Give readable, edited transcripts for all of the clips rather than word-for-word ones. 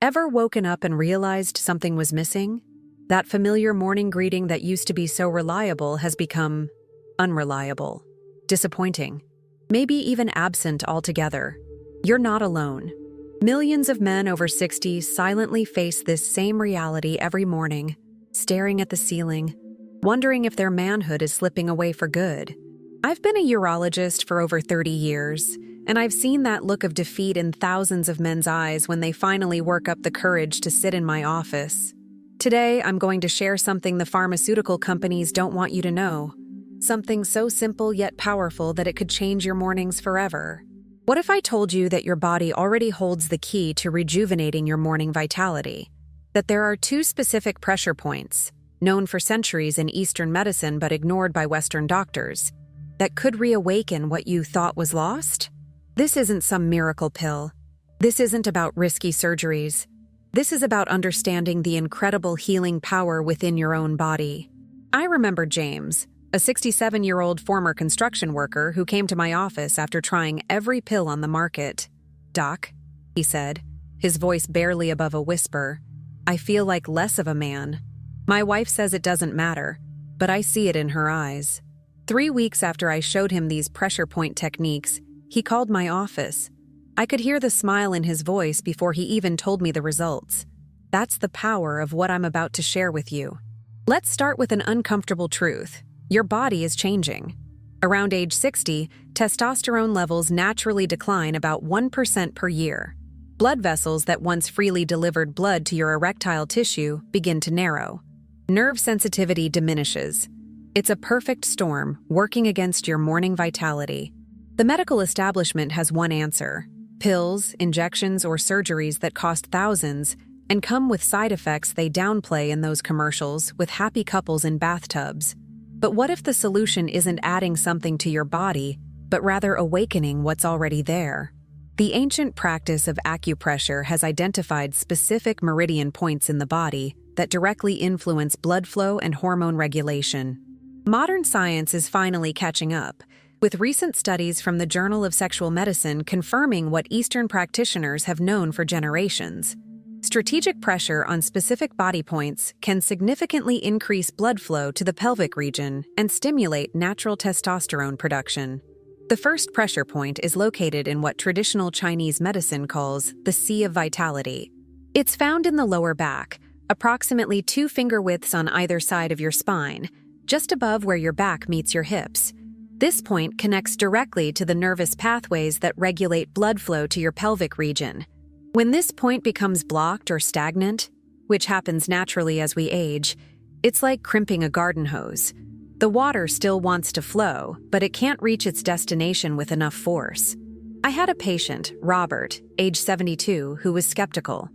Ever woken up and realized something was missing? That familiar morning greeting that used to be so reliable has become unreliable, disappointing, maybe even absent altogether. You're not alone. Millions of men over 60 silently face this same reality every morning, staring at the ceiling, wondering if their manhood is slipping away for good. I've been a urologist for over 30 years, and I've seen that look of defeat in thousands of men's eyes when they finally work up the courage to sit in my office. Today, I'm going to share something the pharmaceutical companies don't want you to know. Something so simple yet powerful that it could change your mornings forever. What if I told you that your body already holds the key to rejuvenating your morning vitality? That there are two specific pressure points, known for centuries in Eastern medicine but ignored by Western doctors, that could reawaken what you thought was lost? This isn't some miracle pill. This isn't about risky surgeries. This is about understanding the incredible healing power within your own body. I remember James, a 67-year-old former construction worker who came to my office after trying every pill on the market. "Doc," he said, his voice barely above a whisper, "I feel like less of a man. My wife says it doesn't matter, but I see it in her eyes." 3 weeks after I showed him these pressure point techniques, he called my office. I could hear the smile in his voice before he even told me the results. That's the power of what I'm about to share with you. Let's start with an uncomfortable truth. Your body is changing. Around age 60, testosterone levels naturally decline about 1% per year. Blood vessels that once freely delivered blood to your erectile tissue begin to narrow. Nerve sensitivity diminishes. It's a perfect storm working against your morning vitality. The medical establishment has one answer: pills, injections, or surgeries that cost thousands and come with side effects they downplay in those commercials with happy couples in bathtubs. But what if the solution isn't adding something to your body, but rather awakening what's already there? The ancient practice of acupressure has identified specific meridian points in the body that directly influence blood flow and hormone regulation. Modern science is finally catching up, with recent studies from the Journal of Sexual Medicine confirming what Eastern practitioners have known for generations. Strategic pressure on specific body points can significantly increase blood flow to the pelvic region and stimulate natural testosterone production. The first pressure point is located in what traditional Chinese medicine calls the Sea of Vitality. It's found in the lower back, approximately 2 finger widths on either side of your spine, just above where your back meets your hips. This point connects directly to the nervous pathways that regulate blood flow to your pelvic region. When this point becomes blocked or stagnant, which happens naturally as we age, it's like crimping a garden hose. The water still wants to flow, but it can't reach its destination with enough force. I had a patient, Robert, age 72, who was skeptical.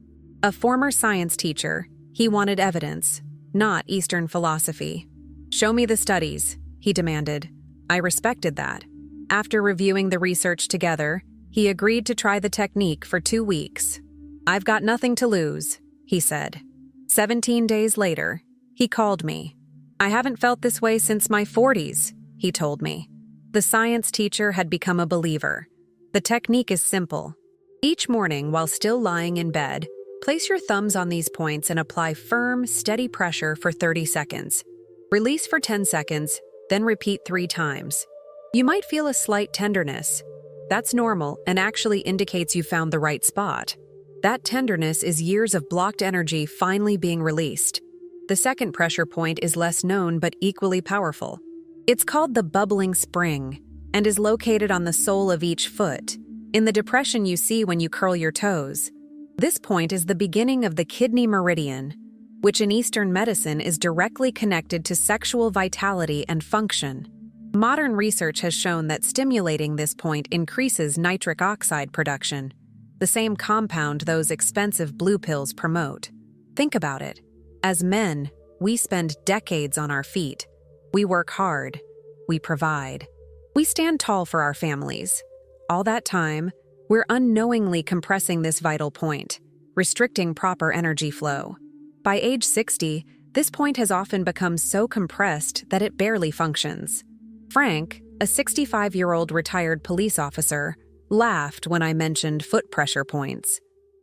A former science teacher, he wanted evidence, not Eastern philosophy. "Show me the studies," he demanded. I respected that. After reviewing the research together, he agreed to try the technique for 2 weeks. "I've got nothing to lose," he said. 17 days later, he called me. "I haven't felt this way since my 40s, he told me. The science teacher had become a believer. The technique is simple. Each morning, while still lying in bed, place your thumbs on these points and apply firm, steady pressure for 30 seconds. Release for 10 seconds, then repeat 3 times. You might feel a slight tenderness. That's normal and actually indicates you found the right spot. That tenderness is years of blocked energy finally being released. The second pressure point is less known but equally powerful. It's called the bubbling spring and is located on the sole of each foot, in the depression you see when you curl your toes. This point is the beginning of the kidney meridian, which in Eastern medicine is directly connected to sexual vitality and function. Modern research has shown that stimulating this point increases nitric oxide production, the same compound those expensive blue pills promote. Think about it. As men, we spend decades on our feet. We work hard. We provide. We stand tall for our families. All that time, we're unknowingly compressing this vital point, restricting proper energy flow. By age 60, this point has often become so compressed that it barely functions. Frank, a 65-year-old retired police officer, laughed when I mentioned foot pressure points.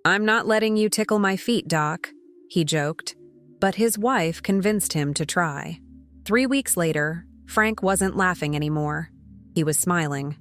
"I'm not letting you tickle my feet, Doc," he joked, but his wife convinced him to try. 3 weeks later, Frank wasn't laughing anymore. He was smiling.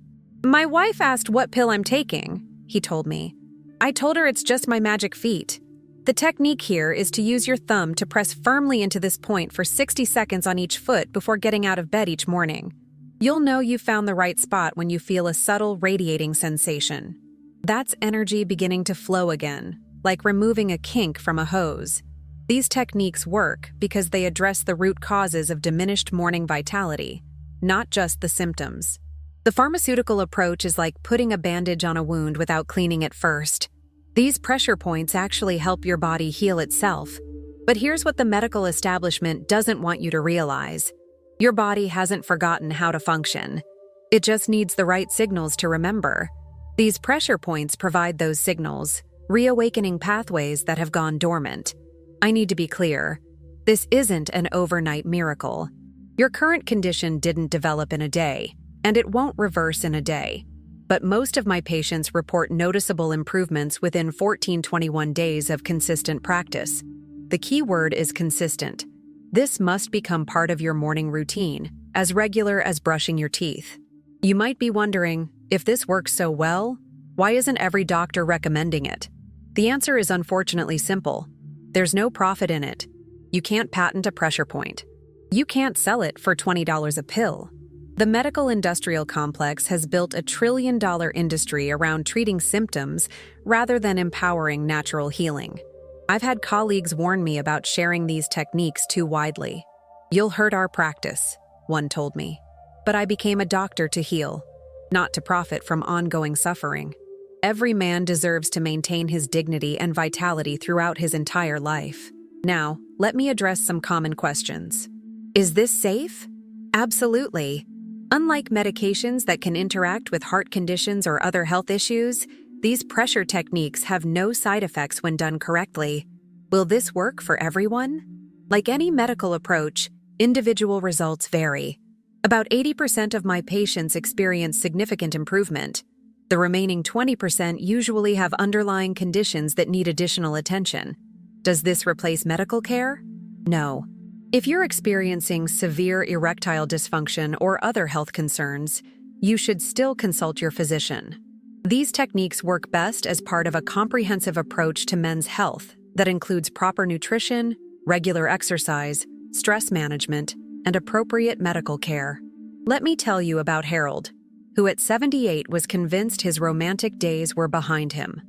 "My wife asked what pill I'm taking," he told me. "I told her it's just my magic feet. The technique here is to use your thumb to press firmly into this point for 60 seconds on each foot before getting out of bed each morning. You'll know you found the right spot when you feel a subtle radiating sensation. That's energy beginning to flow again, like removing a kink from a hose. These techniques work because they address the root causes of diminished morning vitality, not just the symptoms. The pharmaceutical approach is like putting a bandage on a wound without cleaning it first. These pressure points actually help your body heal itself. But here's what the medical establishment doesn't want you to realize. Your body hasn't forgotten how to function. It just needs the right signals to remember. These pressure points provide those signals, reawakening pathways that have gone dormant. I need to be clear. This isn't an overnight miracle. Your current condition didn't develop in a day, and it won't reverse in a day. But most of my patients report noticeable improvements within 14-21 days of consistent practice. The key word is consistent. This must become part of your morning routine, as regular as brushing your teeth. You might be wondering, if this works so well, why isn't every doctor recommending it? The answer is unfortunately simple. There's no profit in it. You can't patent a pressure point. You can't sell it for $20 a pill. The medical industrial complex has built a trillion-dollar industry around treating symptoms rather than empowering natural healing. I've had colleagues warn me about sharing these techniques too widely. "You'll hurt our practice," one told me. But I became a doctor to heal, not to profit from ongoing suffering. Every man deserves to maintain his dignity and vitality throughout his entire life. Now, let me address some common questions. Is this safe? Absolutely. Unlike medications that can interact with heart conditions or other health issues, these pressure techniques have no side effects when done correctly. Will this work for everyone? Like any medical approach, individual results vary. About 80% of my patients experience significant improvement. The remaining 20% usually have underlying conditions that need additional attention. Does this replace medical care? No. If you're experiencing severe erectile dysfunction or other health concerns, you should still consult your physician. These techniques work best as part of a comprehensive approach to men's health that includes proper nutrition, regular exercise, stress management, and appropriate medical care. Let me tell you about Harold, who at 78 was convinced his romantic days were behind him.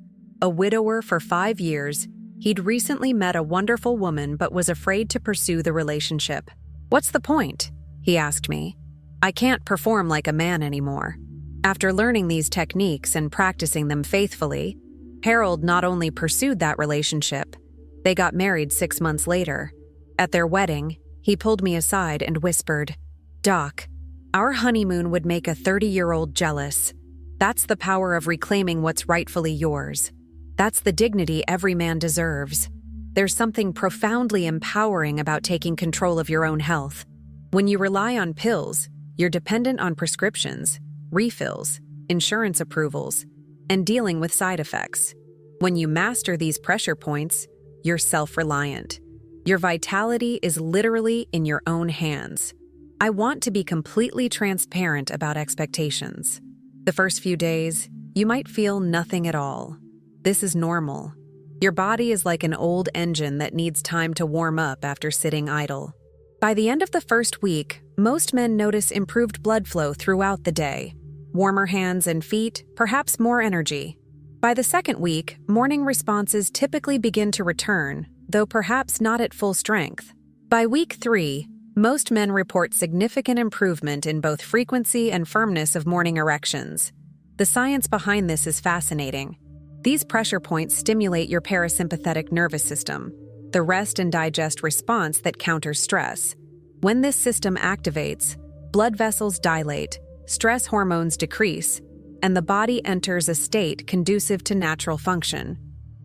A widower for 5 years, he'd recently met a wonderful woman but was afraid to pursue the relationship. "What's the point?" he asked me. "I can't perform like a man anymore." After learning these techniques and practicing them faithfully, Harold not only pursued that relationship, they got married 6 months later. At their wedding, he pulled me aside and whispered, "Doc, our honeymoon would make a 30-year-old jealous. That's the power of reclaiming what's rightfully yours. That's the dignity every man deserves. There's something profoundly empowering about taking control of your own health. When you rely on pills, you're dependent on prescriptions, refills, insurance approvals, and dealing with side effects. When you master these pressure points, you're self-reliant. Your vitality is literally in your own hands. I want to be completely transparent about expectations. The first few days, you might feel nothing at all. This is normal. Your body is like an old engine that needs time to warm up after sitting idle. By the end of the first week, most men notice improved blood flow throughout the day. Warmer hands and feet, perhaps more energy. By the second week, morning responses typically begin to return, though perhaps not at full strength. By week 3, most men report significant improvement in both frequency and firmness of morning erections. The science behind this is fascinating. These pressure points stimulate your parasympathetic nervous system, the rest and digest response that counters stress. When this system activates, blood vessels dilate, stress hormones decrease, and the body enters a state conducive to natural function.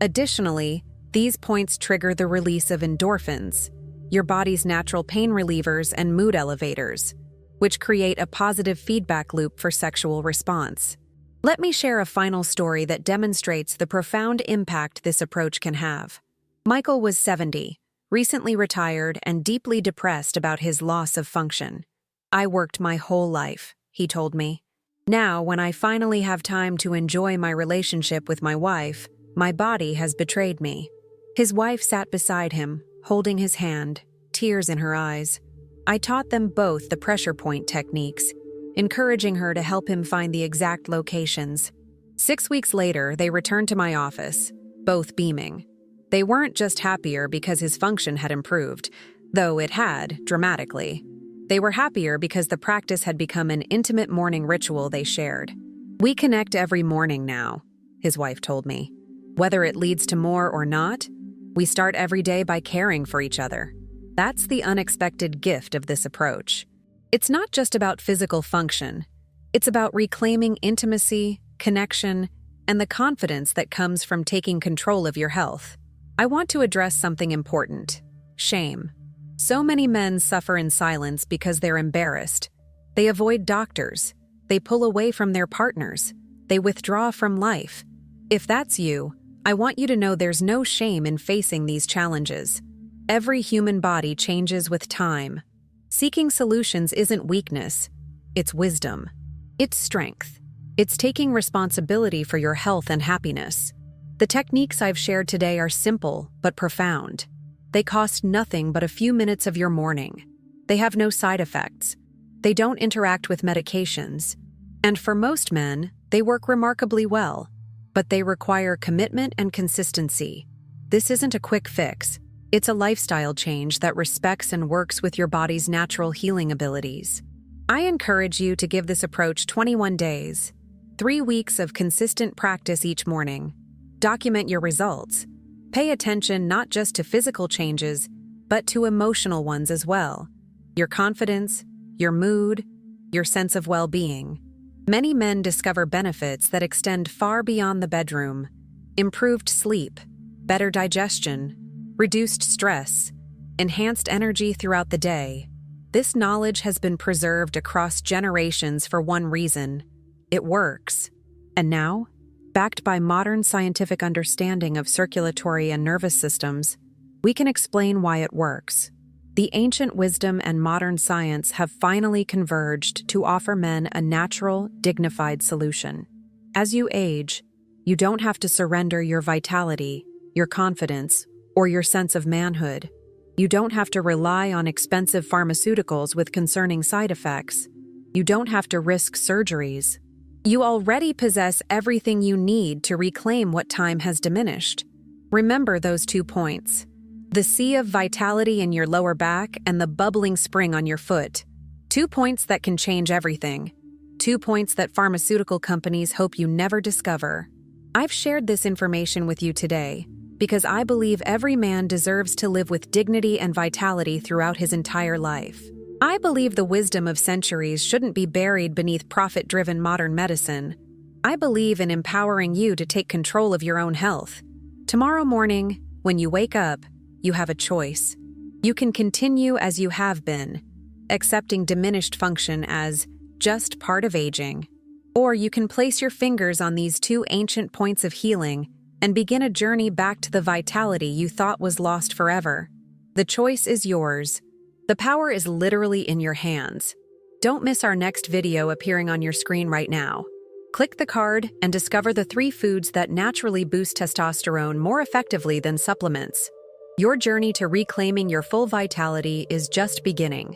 Additionally, these points trigger the release of endorphins, your body's natural pain relievers and mood elevators, which create a positive feedback loop for sexual response. Let me share a final story that demonstrates the profound impact this approach can have. Michael was 70, recently retired and deeply depressed about his loss of function. "I worked my whole life," he told me. "Now, when I finally have time to enjoy my relationship with my wife, my body has betrayed me." His wife sat beside him, holding his hand, tears in her eyes. I taught them both the pressure point techniques, encouraging her to help him find the exact locations. 6 weeks later, they returned to my office, both beaming. They weren't just happier because his function had improved, though it had, dramatically. They were happier because the practice had become an intimate morning ritual they shared. "We connect every morning now," his wife told me. "Whether it leads to more or not, we start every day by caring for each other." That's the unexpected gift of this approach. It's not just about physical function. It's about reclaiming intimacy, connection, and the confidence that comes from taking control of your health. I want to address something important: shame. So many men suffer in silence because they're embarrassed. They avoid doctors. They pull away from their partners. They withdraw from life. If that's you, I want you to know there's no shame in facing these challenges. Every human body changes with time. Seeking solutions isn't weakness. It's wisdom. It's strength. It's taking responsibility for your health and happiness. The techniques I've shared today are simple but profound. They cost nothing but a few minutes of your morning. They have no side effects. They don't interact with medications. And for most men, they work remarkably well. But they require commitment and consistency. This isn't a quick fix. It's a lifestyle change that respects and works with your body's natural healing abilities. I encourage you to give this approach 21 days, 3 weeks of consistent practice each morning. Document your results. Pay attention not just to physical changes, but to emotional ones as well. Your confidence, your mood, your sense of well-being. Many men discover benefits that extend far beyond the bedroom: improved sleep, better digestion, reduced stress, enhanced energy throughout the day. This knowledge has been preserved across generations for one reason: it works. And now, backed by modern scientific understanding of circulatory and nervous systems, we can explain why it works. The ancient wisdom and modern science have finally converged to offer men a natural, dignified solution. As you age, you don't have to surrender your vitality, your confidence, or your sense of manhood. You don't have to rely on expensive pharmaceuticals with concerning side effects. You don't have to risk surgeries. You already possess everything you need to reclaim what time has diminished. Remember those 2 points: the sea of vitality in your lower back and the bubbling spring on your foot. 2 points that can change everything. 2 points that pharmaceutical companies hope you never discover. I've shared this information with you today because I believe every man deserves to live with dignity and vitality throughout his entire life. I believe the wisdom of centuries shouldn't be buried beneath profit-driven modern medicine. I believe in empowering you to take control of your own health. Tomorrow morning, when you wake up, you have a choice. You can continue as you have been, accepting diminished function as just part of aging. Or you can place your fingers on these 2 ancient points of healing and begin a journey back to the vitality you thought was lost forever. The choice is yours. The power is literally in your hands. Don't miss our next video appearing on your screen right now. Click the card and discover the 3 foods that naturally boost testosterone more effectively than supplements. Your journey to reclaiming your full vitality is just beginning.